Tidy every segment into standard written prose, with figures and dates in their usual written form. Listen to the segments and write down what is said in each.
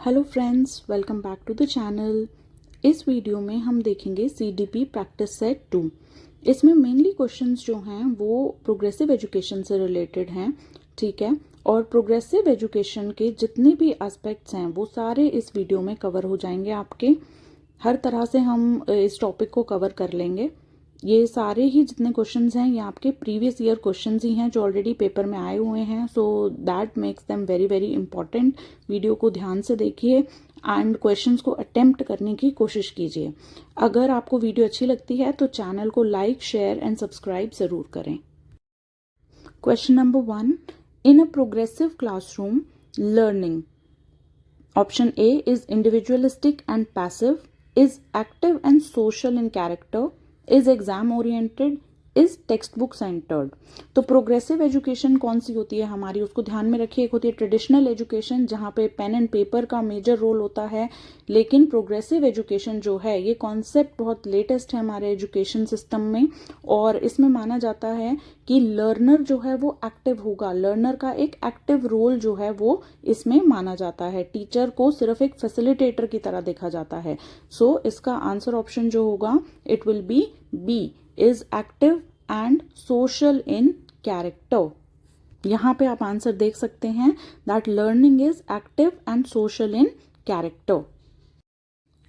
Hello friends, welcome back to the channel. इस video में हम देखेंगे सीडीपी प्रैक्टिस सेट 2। इसमें मेनली क्वेश्चंस जो हैं वो प्रोग्रेसिव एजुकेशन से रिलेटेड हैं, ठीक है। और प्रोग्रेसिव एजुकेशन के जितने भी एस्पेक्ट्स हैं वो सारे इस वीडियो में कवर हो जाएंगे आपके। हर तरह से हम इस टॉपिक को कवर कर लेंगे। ये सारे ही जितने क्वेश्चंस हैं ये आपके प्रीवियस ईयर क्वेश्चंस ही हैं जो ऑलरेडी पेपर में आए हुए हैं, so that makes them very very important. Video को ध्यान से देखिए एंड क्वेश्चंस को अटेम्प्ट करने की कोशिश कीजिए। अगर आपको वीडियो अच्छी लगती है तो चैनल को लाइक, शेयर एंड सब्सक्राइब ज़रूर करें। Question number 1, in a progressive classroom learning, option A is individualistic and passive, is active and social in character, is exam oriented, is text book centred. तो progressive education कौन सी होती है हमारी, उसको ध्यान में रखिए। एक होती है ट्रेडिशनल एजुकेशन जहाँ पे पेन एंड पेपर का मेजर रोल होता है, लेकिन प्रोग्रेसिव एजुकेशन जो है ये कॉन्सेप्ट बहुत लेटेस्ट है हमारे एजुकेशन सिस्टम में, और इसमें माना जाता है कि लर्नर जो है वो एक्टिव होगा। लर्नर का एक एक्टिव रोल जो है वो इसमें माना जाता है, टीचर को सिर्फ एक फैसिलिटेटर की तरह देखा जाता है। सो इसका आंसर ऑप्शन जो होगा it will be B, is active and social in character. यहाँ पे आप आंसर देख सकते हैं that learning is active and social in character.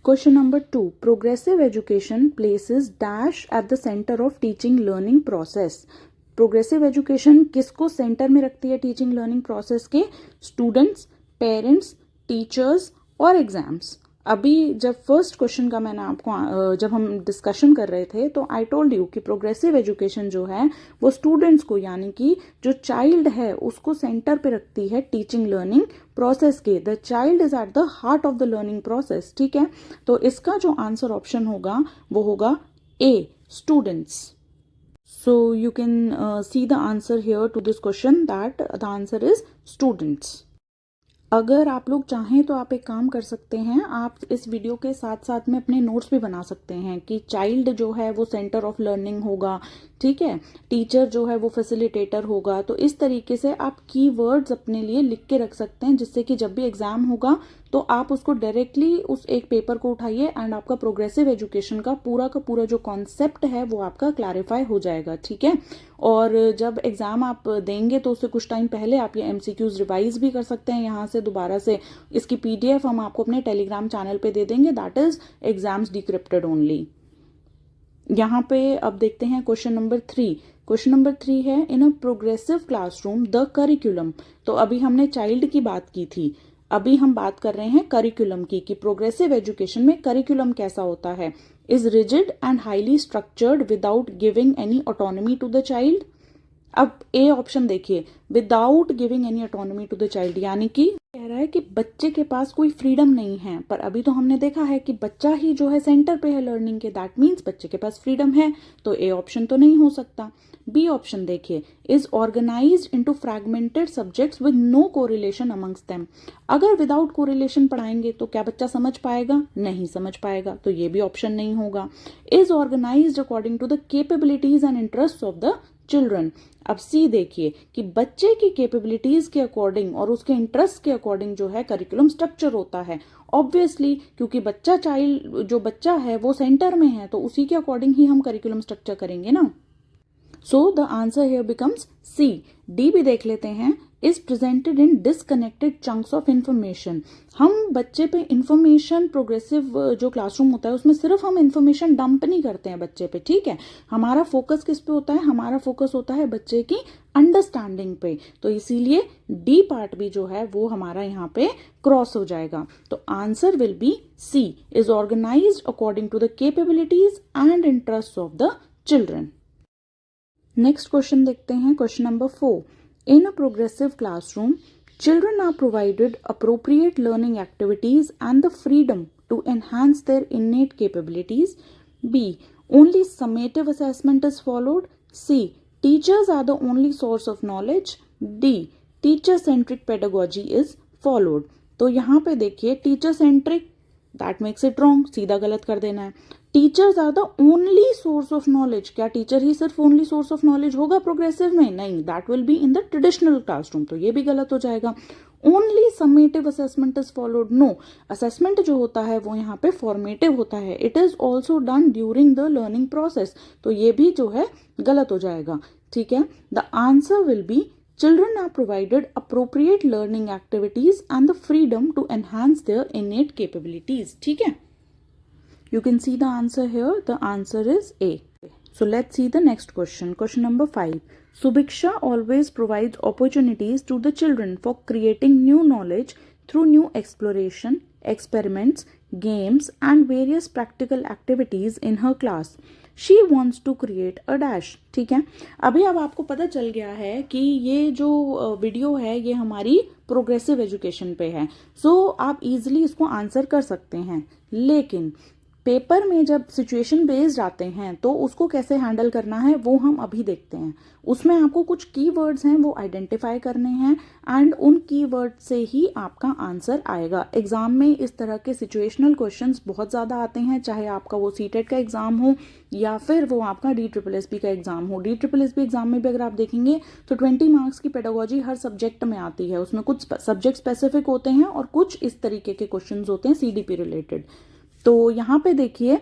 Question number 2, progressive education places dash at the centre of teaching learning process. Progressive education किसको centre में रखती है टीचिंग लर्निंग प्रोसेस के? स्टूडेंट्स, पेरेंट्स, टीचर्स और exams. अभी जब first question का मैंने आपको जब हम डिस्कशन कर रहे थे तो आई टोल्ड यू कि प्रोग्रेसिव एजुकेशन जो है वो स्टूडेंट्स को, यानी कि जो चाइल्ड है उसको सेंटर पे रखती है टीचिंग लर्निंग प्रोसेस के। The child is at the heart of the learning process, ठीक है। तो इसका जो आंसर ऑप्शन होगा वो होगा ए, students. So you can see the answer here to this question that the answer is students. अगर आप लोग चाहें तो आप एक काम कर सकते हैं, आप इस वीडियो के साथ साथ में अपने नोट्स भी बना सकते हैं कि चाइल्ड जो है वो सेंटर ऑफ लर्निंग होगा, ठीक है, टीचर जो है वो फैसिलिटेटर होगा। तो इस तरीके से आप कीवर्ड्स अपने लिए लिख के रख सकते हैं, जिससे कि जब भी एग्जाम होगा तो आप उसको डायरेक्टली उस एक पेपर को उठाइए एंड आपका प्रोग्रेसिव एजुकेशन का पूरा जो कॉन्सेप्ट है वो आपका क्लैरिफाई हो जाएगा, ठीक है। और जब एग्जाम आप देंगे तो उससे कुछ टाइम पहले आप ये एमसीक्यूज रिवाइज भी कर सकते हैं यहाँ से दोबारा से। इसकी पीडीएफ हम आपको अपने टेलीग्राम चैनल पे दे देंगे, that is exams decrypted only. यहाँ पे अब देखते हैं क्वेश्चन नंबर 3। क्वेश्चन नंबर 3 है, in a progressive classroom the curriculum. तो अभी हमने चाइल्ड की बात की थी, अभी हम बात कर रहे हैं करिकुलम की, कि प्रोग्रेसिव एजुकेशन में करिकुलम कैसा होता है। Is rigid and highly structured without giving any autonomy to the child. अब ए ऑप्शन देखिए, without giving any autonomy to the child, यानी कि कह रहा है कि बच्चे के पास कोई फ्रीडम नहीं है। पर अभी तो हमने देखा है कि बच्चा ही जो है सेंटर पे है लर्निंग के, दैट मीन्स बच्चे के पास फ्रीडम है, तो ए ऑप्शन तो नहीं हो सकता। बी ऑप्शन देखिए, is organised into fragmented subjects with no correlation amongst them. अगर विदाउट कोरिलेशन पढ़ाएंगे तो क्या बच्चा समझ पाएगा? नहीं समझ पाएगा, तो ये भी ऑप्शन नहीं होगा। Is organised according to the capabilities and interest of the children. अब सी देखिए कि बच्चे की कैपेबिलिटीज के अकॉर्डिंग और उसके इंटरेस्ट के अकॉर्डिंग जो है करिकुलम स्ट्रक्चर होता है। ऑब्वियसली क्योंकि बच्चा जो बच्चा है वो सेंटर में है, तो उसी के अकॉर्डिंग ही हम करिकुलम स्ट्रक्चर करेंगे ना। So the answer here becomes C. D भी देख लेते हैं, is presented in disconnected chunks of information. हम बच्चे पे इंफॉर्मेशन, प्रोग्रेसिव जो क्लासरूम होता है उसमें सिर्फ हम इंफॉर्मेशन डंप नहीं करते हैं बच्चे पे, ठीक है। हमारा फोकस किस पे होता है? हमारा फोकस होता है बच्चे की अंडरस्टैंडिंग पे। तो इसीलिए डी पार्ट भी जो है वो हमारा यहाँ पे क्रॉस हो जाएगा। तो answer will be C, is organised according to the capabilities and interest of the children. Next question देखते हैं, question number 4। In a progressive classroom children are provided appropriate learning activities and the freedom to enhance their innate capabilities. B, only summative assessment is followed. C, teachers are the only source of knowledge. D, teacher centric pedagogy is followed. तो यहाँ पे देखिए teacher centric, that makes it wrong, सीधा गलत कर देना है। Teachers are the only source of knowledge. क्या टीचर ही सिर्फ ओनली सोर्स ऑफ नॉलेज होगा प्रोग्रेसिव में? नहीं, that will be in the traditional classroom, तो ये भी गलत हो जाएगा। Only summative assessment is followed, no, assessment जो होता है वो यहाँ पे फॉर्मेटिव होता है। It is also done during the learning process, तो ये भी जो है गलत हो जाएगा। ठीक है, the answer will B children are provided appropriate learning activities and the freedom to enhance their innate capabilities. ठीक है, you can see the answer here. The answer is A. So let's see the next question. Question number 5. Subiksha always provides opportunities to the children for creating new knowledge through new exploration, experiments, games and various practical activities in her class. She wants to create a dash. ठीक है, अभी अब आपको पता चल गया है कि ये जो वीडियो है ये हमारी प्रोग्रेसिव एजुकेशन पे है। सो आप इजीली इसको आंसर कर सकते हैं, लेकिन पेपर में जब सिचुएशन बेस्ड आते हैं तो उसको कैसे हैंडल करना है वो हम अभी देखते हैं। उसमें आपको कुछ कीवर्ड्स हैं वो आइडेंटिफाई करने हैं एंड उन कीवर्ड से ही आपका आंसर आएगा। एग्जाम में इस तरह के सिचुएशनल क्वेश्चंस बहुत ज़्यादा आते हैं, चाहे आपका वो सीटेट का एग्जाम हो या फिर वो आपका DSSB का एग्जाम हो। DSSB एग्जाम में भी अगर आप देखेंगे तो 20 मार्क्स की पेडागोजी हर सब्जेक्ट में आती है, उसमें कुछ सब्जेक्ट स्पेसिफिक होते हैं और कुछ इस तरीके के क्वेश्चंस होते हैं CDP रिलेटेड। तो यहाँ पे देखिए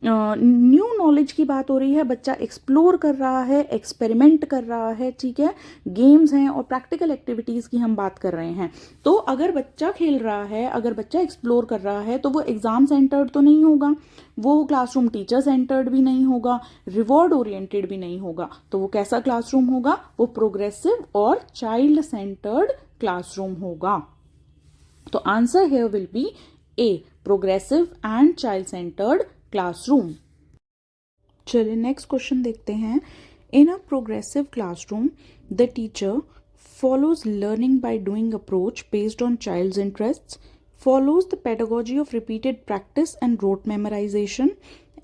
न्यू नॉलेज की बात हो रही है, बच्चा एक्सप्लोर कर रहा है, एक्सपेरिमेंट कर रहा है। ठीक है, गेम्स हैं और प्रैक्टिकल एक्टिविटीज़ की हम बात कर रहे हैं। तो अगर बच्चा खेल रहा है, अगर बच्चा एक्सप्लोर कर रहा है तो वो एग्जाम सेंटर्ड तो नहीं होगा, वो क्लासरूम टीचर सेंटर्ड भी नहीं होगा, रिवॉर्ड ओरिएंटेड भी नहीं होगा। तो वो कैसा क्लासरूम होगा? वो प्रोग्रेसिव और चाइल्ड सेंटर्ड क्लासरूम होगा। तो answer here will be A, progressive and child centred classroom. चलिए नेक्स्ट क्वेश्चन देखते हैं। In a progressive classroom the teacher follows learning by doing approach based on child's interests, follows the pedagogy of repeated practice and rote memorization,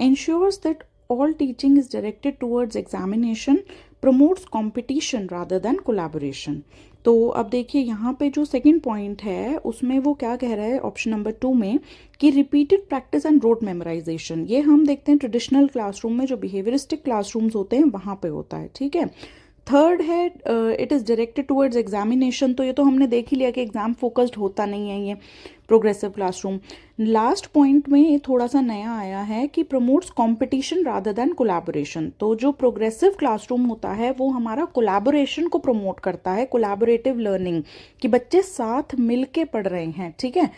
ensures that all teaching is directed towards examination, promotes competition rather than collaboration. तो अब देखिए यहाँ पे जो second point है उसमें वो क्या कह रहा है ऑप्शन नंबर 2 में कि repeated practice and wrote memorisation, ये हम देखते हैं ट्रेडिशनल क्लासरूम में जो बिहेवियरिस्टिक क्लासरूम्स होते हैं वहाँ पे होता है। ठीक है, थर्ड है it is directed towards examination, तो ये तो हमने देख ही लिया कि एग्जाम फोकस्ड होता नहीं है ये प्रोग्रेसिव क्लासरूम। लास्ट पॉइंट में ये थोड़ा सा नया आया है कि promotes competition rather than collaboration. तो जो प्रोग्रेसिव क्लासरूम होता है वो हमारा कोलैबोरेशन को प्रमोट करता है, कोलैबोरेटिव लर्निंग, कि बच्चे साथ मिल के पढ़ रहे हैं। ठीक है,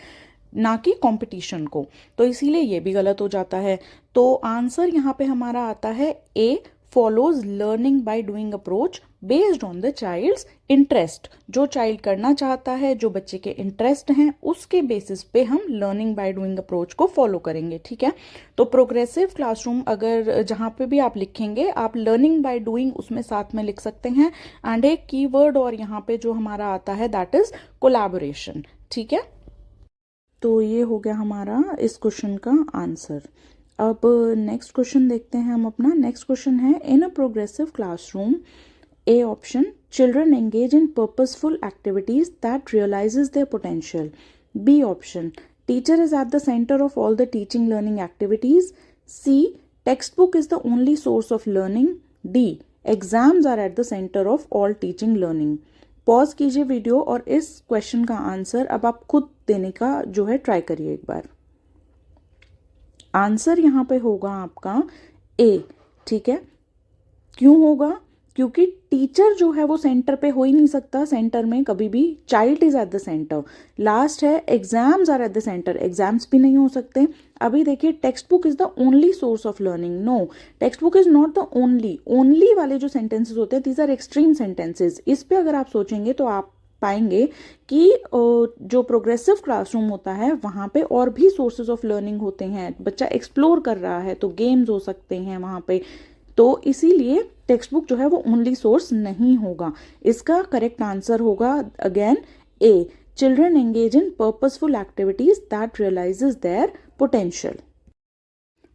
ना कि कंपटीशन को। तो इसीलिए ये भी गलत हो जाता है। तो आंसर यहाँ पे हमारा आता है ए, follows learning by doing approach based on the child's interest। जो चाइल्ड करना चाहता है, जो बच्चे के इंटरेस्ट हैं, उसके बेसिस पे हम लर्निंग बाय डूइंग अप्रोच को फॉलो करेंगे। ठीक है, तो प्रोग्रेसिव क्लासरूम अगर जहाँ पे भी आप लिखेंगे आप लर्निंग बाय डूइंग उसमें साथ में लिख सकते हैं एंड एक कीवर्ड और यहाँ पे जो हमारा आता है दैट इज कोलैबोरेशन। ठीक है, तो ये हो गया हमारा इस क्वेश्चन का आंसर। अब नेक्स्ट क्वेश्चन देखते हैं हम अपना। नेक्स्ट क्वेश्चन है in a progressive classroom A option children engage in purposeful activities that realises their potential, B option teacher is at the centre of all the teaching learning activities, C textbook is the only source of learning, D exams are at the centre of all teaching learning. Pause कीजिए video और इस question का answer अब आप खुद देने का जो है ट्राई करिए एक बार। आंसर यहाँ पे होगा आपका ए। ठीक है, क्यों होगा? क्योंकि टीचर जो है वो सेंटर पे हो ही नहीं सकता, सेंटर में कभी भी child is at the centre. Last है exams are at the centre, exams भी नहीं हो सकते। अभी देखिए textbook is the only source of learning, no, textbook is not the only. Only वाले जो सेंटेंसेस होते हैं दीज आर एक्सट्रीम सेंटेंसेस। इस पे अगर आप सोचेंगे तो आप पाएंगे कि जो प्रोग्रेसिव क्लासरूम होता है वहाँ पे और भी सोर्सेज ऑफ लर्निंग होते हैं, बच्चा एक्सप्लोर कर रहा है तो गेम्स हो सकते हैं वहाँ पे। तो इसीलिए टेक्स्ट बुक जो है वो ओनली सोर्स नहीं होगा। इसका करेक्ट आंसर होगा again A, children engage in purposeful activities that realises their potential.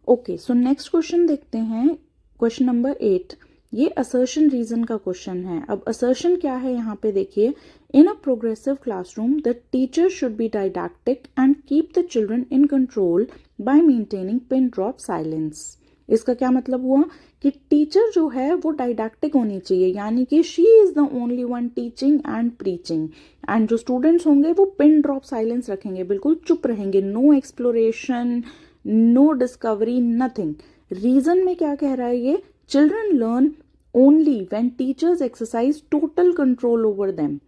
Okay, so next question देखते हैं, क्वेश्चन नंबर 8। ये असर्शन रीजन का क्वेश्चन है। अब असर्शन क्या है यहाँ पे देखिए, in a progressive classroom the teacher should be didactic and keep the children in control by maintaining pin drop silence. इसका क्या मतलब हुआ कि टीचर जो है वो डायडैक्टिक होनी चाहिए, यानी कि she is the only one teaching and preaching, and जो स्टूडेंट्स होंगे वो पिन ड्रॉप साइलेंस रखेंगे, बिल्कुल चुप रहेंगे, no exploration, no discovery, nothing. Reason में क्या कह रहा है ये, children learn only when teachers exercise total control over them.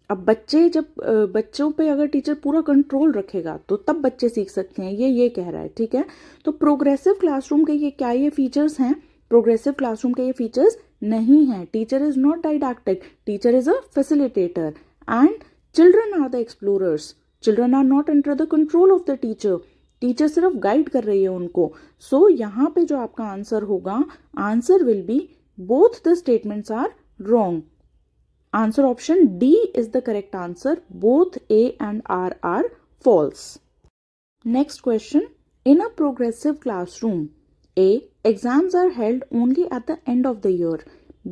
अब बच्चे जब बच्चों पे अगर टीचर पूरा कंट्रोल रखेगा तो तब बच्चे सीख सकते हैं, ये कह रहा है, ठीक है। तो प्रोग्रेसिव क्लासरूम के ये क्या ये फीचर्स हैं, प्रोग्रेसिव क्लासरूम के ये फीचर्स नहीं है। Teacher is not didactic, teacher is a facilitator and children are the explorers, children are not under the control of the teacher, teacher सिर्फ गाइड कर रही है उनको। सो यहाँ पे जो आपका आंसर होगा, answer will be both the statements are wrong. Answer option D is the correct answer. Both A and R are false. Next question. In a progressive classroom, A. Exams are held only at the end of the year.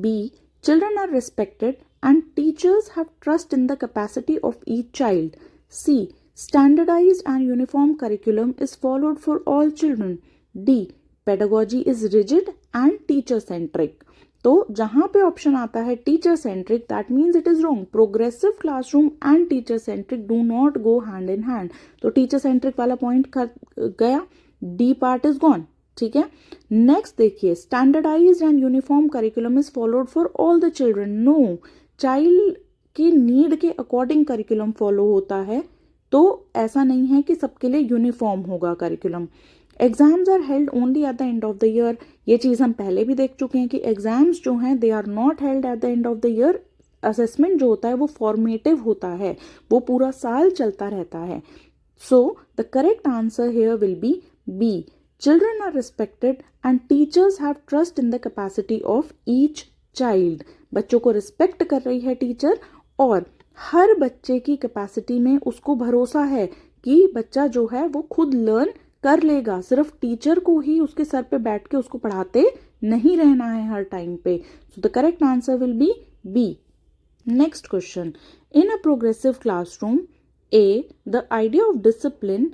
B. Children are respected and teachers have trust in the capacity of each child. C. Standardized and uniform curriculum is followed for all children. D. Pedagogy is rigid and teacher-centric. तो जहां पे option आता है teacher centric, that means it is wrong. Progressive classroom and teacher centric do not go hand in hand. तो teacher centric वाला point गया, D part is gone, ठीक है। नेक्स्ट देखिए, standardised and uniform curriculum is followed for all the children. No, child की need के according curriculum follow होता है, तो ऐसा नहीं है कि सबके लिए यूनिफॉर्म होगा curriculum. Exams are held only at the end of the year, ये चीज़ हम पहले भी देख चुके हैं कि एग्जाम्स जो हैं they are not held at the end of the year. Assessment जो होता है वो फॉर्मेटिव होता है, वो पूरा साल चलता रहता है। So the correct answer here will be B, children are respected and teachers have trust in the capacity of each child. बच्चों को रिस्पेक्ट कर रही है टीचर और हर बच्चे की कैपेसिटी में उसको भरोसा है कि बच्चा जो है वो खुद लर्न कर लेगा, सिर्फ टीचर को ही उसके सर पे बैठ के उसको पढ़ाते नहीं रहना है हर टाइम पे। So the correct answer will be B. Next question, in a progressive classroom, A the idea of discipline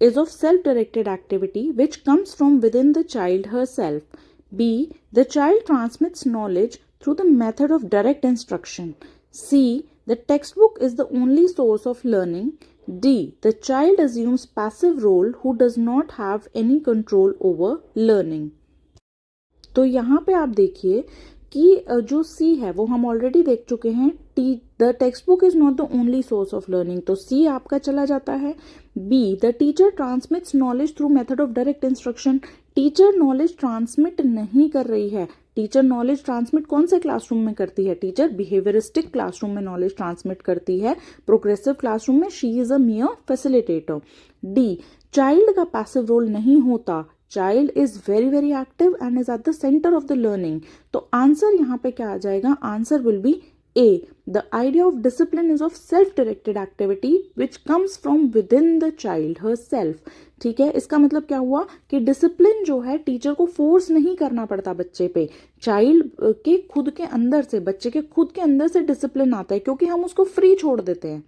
is of self-directed activity which comes from within the child herself. B. The child transmits knowledge through the method of direct instruction. C. The textbook is the only source of learning. D. The child assumes passive role who does not have any control over learning. तो यहाँ पे आप देखिए कि जो सी है वो हम ऑलरेडी देख चुके हैं, the textbook is not the only source of learning, तो सी आपका चला जाता है। B, the teacher transmits knowledge through method of direct instruction, teacher knowledge transmit नहीं कर रही है। टीचर नॉलेज ट्रांसमिट कौन से क्लासरूम में करती है, टीचर बिहेवियरिस्टिक क्लासरूम में नॉलेज ट्रांसमिट करती है, प्रोग्रेसिव क्लासरूम में she is a मियर facilitator. D, child का पैसिव रोल नहीं होता, child is very very active and is at the centre of the learning. तो आंसर यहाँ पे क्या आ जाएगा, answer will be A, the idea of discipline is of self directed activity which comes from with in the child her self. ठीक है, इसका मतलब क्या हुआ कि डिसिप्लिन जो है टीचर को फोर्स नहीं करना पड़ता बच्चे पे, चाइल्ड के खुद के अंदर से, बच्चे के खुद के अंदर से डिसिप्लिन आता है क्योंकि हम उसको फ्री छोड़ देते हैं।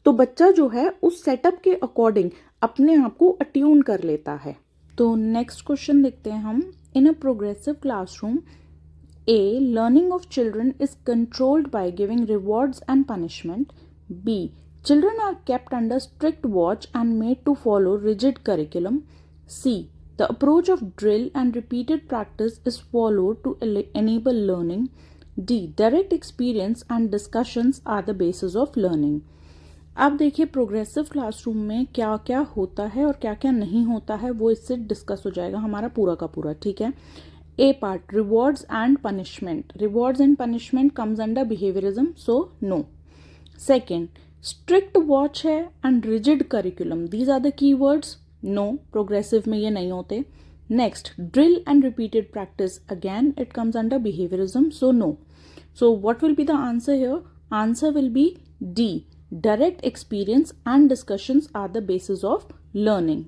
तो बच्चा जो है उस सेटअप के अकॉर्डिंग अपने आप को अट्यून कर लेता है। तो नेक्स्ट क्वेश्चन देखते हैं हम, in a progressive classroom, A, learning of children is controlled by giving rewards and punishment. B, children are kept under strict watch and made to follow rigid curriculum. C, the approach of drill and repeated practice is followed to enable learning. D, direct experience and discussions are the basis of learning. अब देखिए progressive classroom में क्या क्या होता है और क्या क्या नहीं होता है वो इससे डिस्कस हो जाएगा हमारा पूरा का पूरा। ठीक है, A part, rewards and punishment. Rewards and punishment comes under behaviorism, so no. Second, strict watch है and rigid curriculum. These are the keywords. No, progressive में ये नहीं होते. Next, drill and repeated practice. Again, it comes under behaviorism, so no. So what will be the answer here? Answer will be D. Direct experience and discussions are the basis of learning.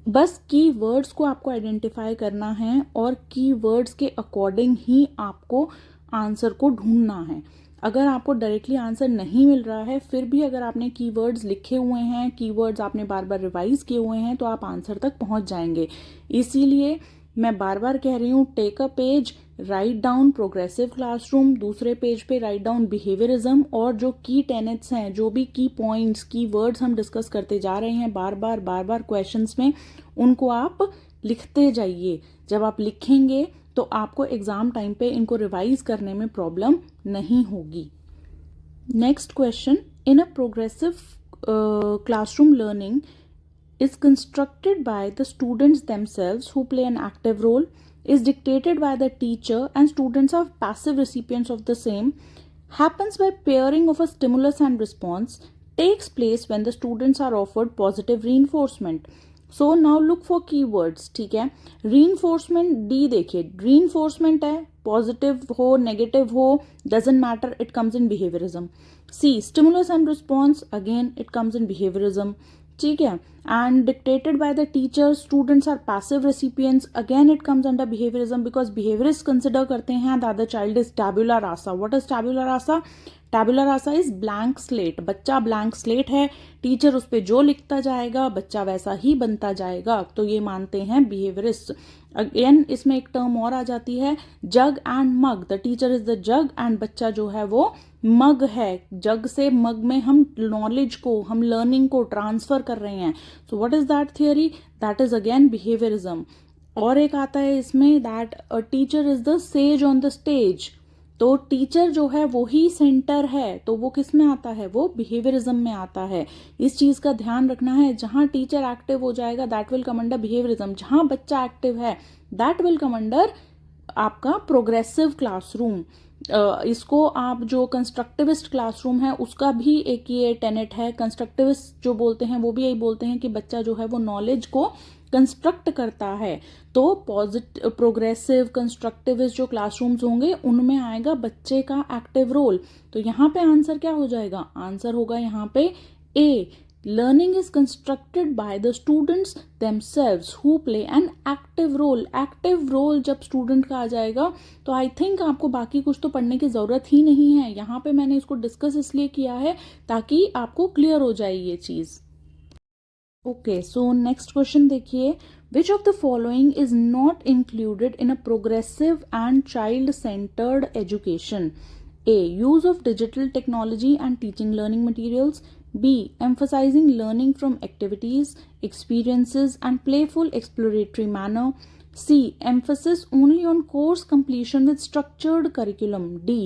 बस keywords को आपको identify करना है और keywords के according ही आपको answer को ढूंढना है। अगर आपको डायरेक्टली आंसर नहीं मिल रहा है, फिर भी अगर आपने कीवर्ड्स लिखे हुए हैं, कीवर्ड्स आपने बार बार रिवाइज किए हुए हैं, तो आप आंसर तक पहुंच जाएंगे। इसीलिए मैं बार बार कह रही हूँ, take a page, write down progressive classroom, दूसरे पेज पे राइट डाउन बिहेवियरिज्म, और जो की टेनेट्स हैं, जो भी की पॉइंट्स, की वर्ड्स हम डिस्कस करते जा रहे हैं बार बार क्वेश्चंस में, उनको आप लिखते जाइए। जब आप लिखेंगे तो आपको एग्जाम टाइम पे इनको रिवाइज करने में प्रॉब्लम नहीं होगी। Next question, in a progressive classroom learning is constructed by the students themselves who play an active role, is dictated by the teacher and students are passive recipients of the same, happens by pairing of a stimulus and response, takes place when the students are offered positive reinforcement. So now look for keywords, ठीक है। Reinforcement, D देखिए, reinforcement है, positive हो negative हो doesn't matter, it comes in behaviourism. C, stimulus and response, again it comes in behaviourism, ठीक है। And dictated by the teacher, students are passive recipients, again it comes under behaviourism, because behaviourist consider करते हैं that the child is tabula rasa. What is tabula rasa? Tabula rasa is blank slate, बच्चा blank slate है, teacher उस पर जो लिखता जाएगा बच्चा वैसा ही बनता जाएगा, तो ये मानते हैं बिहेवियरिस्ट। अगेन इसमें एक टर्म और आ जाती है, jug and mug, the teacher is the jug and बच्चा जो है वो मग है, जग से मग में हम नॉलेज को, हम लर्निंग को ट्रांसफर कर रहे हैं। So what is that theory? That is again behaviourism. और एक आता है इसमें, that a teacher is the sage on the stage, तो टीचर जो है वो ही सेंटर है, तो वो किस में आता है? वो बिहेवियरिज्म में आता है। इस चीज का ध्यान रखना है, जहां टीचर एक्टिव हो जाएगा that will come under behaviourism, जहां बच्चा एक्टिव है दैट विल कम अंडर आपका प्रोग्रेसिव क्लासरूम। इसको आप जो कंस्ट्रक्टिविस्ट क्लासरूम है उसका भी एक ये टेनेट है। कंस्ट्रक्टिविस्ट जो बोलते हैं वो भी यही बोलते हैं कि बच्चा जो है वो नॉलेज को कंस्ट्रक्ट करता है। तो पॉजिटिव, प्रोग्रेसिव, कंस्ट्रक्टिविस्ट जो क्लासरूम्स होंगे उनमें आएगा बच्चे का एक्टिव रोल। तो यहाँ पे आंसर क्या हो जाएगा? आंसर होगा यहाँ पे A, learning is constructed by the students themselves who play an active role. Active role जब स्टूडेंट का आ जाएगा तो आई थिंक आपको बाकी कुछ तो पढ़ने की जरूरत ही नहीं है। यहाँ पे मैंने इसको डिस्कस इसलिए किया है ताकि आपको क्लियर हो जाए ये चीज। ओके, सो नेक्स्ट क्वेश्चन देखिए, which of the following is not included in a progressive and child centred education? A, use of digital technology and teaching learning materials. B, emphasizing learning from activities, experiences and playful exploratory manner. C, emphasis only on course completion with structured curriculum. D,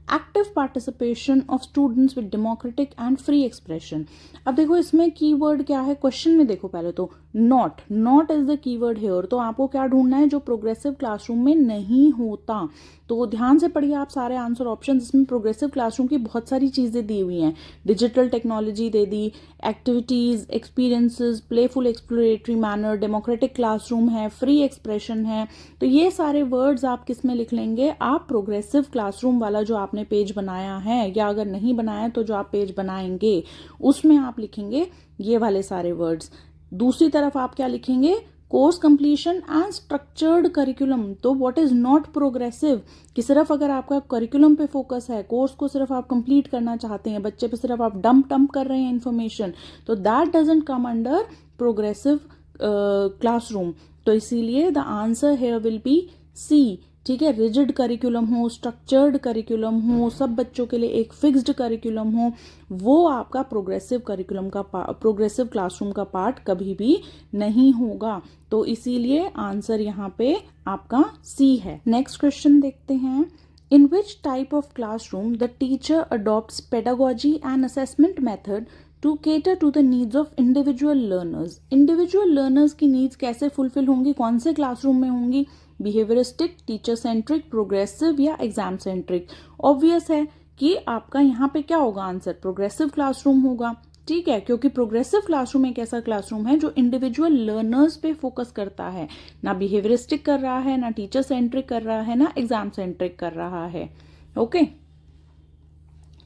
active participation of students with democratic and free expression. अब देखो इसमें keyword क्या है question में, देखो पहले तो not, not is the keyword here. तो आपको क्या ढूंढना है? जो प्रोग्रेसिव क्लासरूम में नहीं होता। तो ध्यान से पढ़िए आप सारे आंसर ऑप्शन। इसमें प्रोग्रेसिव क्लासरूम की बहुत सारी चीजें दी हुई हैं, डिजिटल टेक्नोलॉजी दे दी, activities, experiences, playful exploratory manner, democratic classroom है, फ्री एक्सप्रेशन है। तो ये सारे वर्ड्स आप किस में लिख लेंगे? आप प्रोग्रेसिव क्लासरूम वाला जो आपने पेज बनाया है, या अगर नहीं बनाया तो जो आप पेज बनाएंगे उसमें आप लिखेंगे ये वाले सारे वर्ड्स। दूसरी तरफ आप क्या लिखेंगे? Course completion and structured curriculum. तो व्हाट इज नॉट प्रोग्रेसिव? कि सिर्फ अगर आपका करिकुलम पे फोकस है, कोर्स को सिर्फ आप कंप्लीट करना चाहते हैं, बच्चे पे सिर्फ आप डंप कर रहे हैं इन्फॉर्मेशन, तो that doesn't come under progressive classroom. तो इसीलिए the answer here will be C, ठीक है। रिजिड करिकुलम हो, स्ट्रक्चर्ड करिकुलम हो, सब बच्चों के लिए एक फिक्स्ड करिकुलम हो, वो आपका प्रोग्रेसिव करिकुलम का प्रोग्रेसिव क्लासरूम का पार्ट कभी भी नहीं होगा। तो इसीलिए आंसर यहाँ पे आपका सी है। नेक्स्ट क्वेश्चन देखते हैं, in which type of classroom the teacher adopts pedagogy and assessment method to cater to the needs of individual learners. Individual learners की नीड्स कैसे फुलफिल होंगी, कौन से क्लासरूम में होंगी? बिहेवियरिस्टिक, टीचर सेंट्रिक, प्रोग्रेसिव या एग्जाम सेंट्रिक? ऑब्वियस है कि आपका यहाँ पे क्या होगा आंसर? प्रोग्रेसिव क्लासरूम होगा, ठीक है, क्योंकि प्रोग्रेसिव क्लासरूम एक ऐसा क्लासरूम है जो इंडिविजुअल लर्नर्स पे फोकस करता है, ना बिहेवियरिस्टिक कर रहा है, ना टीचर सेंट्रिक कर रहा है, ना एग्जाम सेंट्रिक कर रहा है। ओके,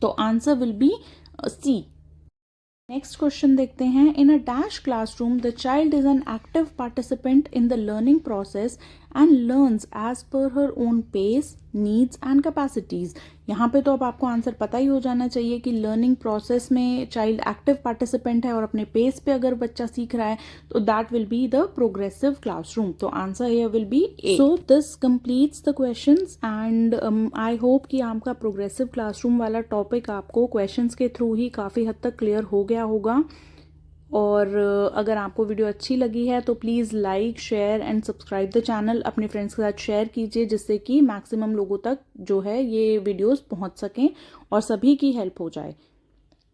तो answer will be C. Next question देखते हैं. In a dash classroom the child is an active participant in the learning process and learns as per her own pace, needs and capacities. यहाँ पे तो अब आपको answer पता ही हो जाना चाहिए कि लर्निंग प्रोसेस में चाइल्ड एक्टिव पार्टिसिपेंट है और अपने पेस पे अगर बच्चा सीख रहा है तो that will be the progressive classroom. तो answer here will be A. So this completes the questions and I hope कि आपका प्रोग्रेसिव क्लासरूम वाला टॉपिक आपको क्वेश्चंस के थ्रू ही काफ़ी हद तक क्लियर हो गया होगा. और अगर आपको वीडियो अच्छी लगी है तो please like, share and subscribe the channel. अपने फ्रेंड्स के साथ शेयर कीजिए जिससे कि मैक्सिमम लोगों तक जो है ये वीडियोस पहुंच सकें और सभी की हेल्प हो जाए.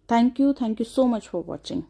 Thank you so much for watching.